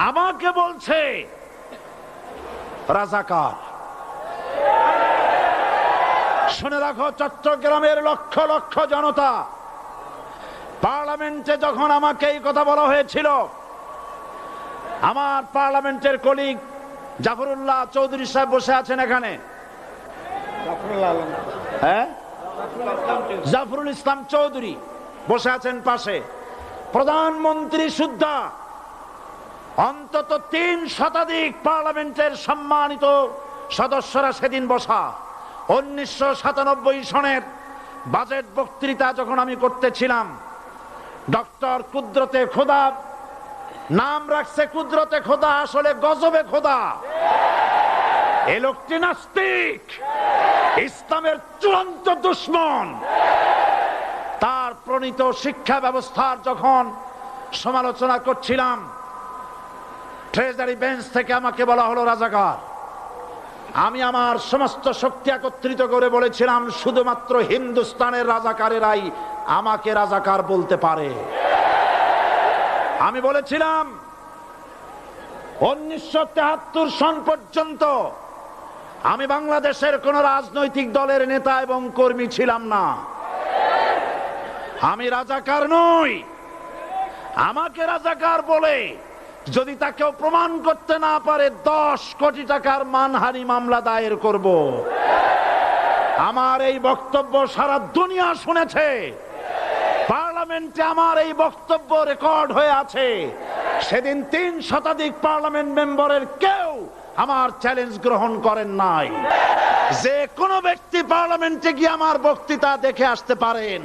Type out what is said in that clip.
আমাকে বলছে রাজাকার। শুনে রাখো, চট্টগ্রামের লক্ষ লক্ষ জনতা, পার্লামেন্টে যখন আমাকে এই কথা বলা হয়েছিল, আমার পার্লামেন্টের কলিগ জাফরুল্লাহ চৌধুরী সাহেব বসে আছেন এখানে, হ্যাঁ, জাফরুল ইসলাম চৌধুরী বসে আছেন পাশে, প্রধানমন্ত্রী সুদ্ধা, অন্তত 3 শতাধিক পার্লামেন্টের সম্মানিত সদস্যরা সেদিন বসা। 1997 সনের বাজেট বক্তৃতা যখন আমি করতেছিলাম, ডক্টর কুদরতে খোদা, নাম রাখছে কুদরতে খোদা, আসলে গজবে খোদা। এই লোকটি নাস্তিক, ইসলামের চূড়ান্ত দুশমন। তার প্রণীত শিক্ষা ব্যবস্থার যখন সমালোচনা করছিলাম, ট্রেজারি বেঞ্চ থেকে আমাকে বলা হলো রাজাকার। আমি আমার সমস্ত শক্তি একত্রিত করে বলেছিলাম, শুধুমাত্র হিন্দুস্তানের রাজাকারেরাই আমাকে রাজাকার বলতে পারে। আমি বলেছিলাম 1973 সন পর্যন্ত আমি বাংলাদেশের কোন রাজনৈতিক দলের নেতা এবং কর্মী ছিলাম না। আমি রাজাকার নই। আমাকে রাজাকার বলে যদি তাকেও প্রমাণ করতে না পারে, 10 কোটি টাকার মানহানি মামলা দায়ের করব। আমার এই বক্তব্য সারা দুনিয়া শুনেছে। পার্লামেন্টে আমার এই বক্তব্য রেকর্ড হয়ে আছে। সেদিন 3 শতাধিক পার্লামেন্ট মেম্বারের কেউ আমার চ্যালেঞ্জ গ্রহণ করেন নাই। যে কোনো ব্যক্তি পার্লামেন্টে গিয়ে আমার বক্তৃতা দেখে আসতে পারেন।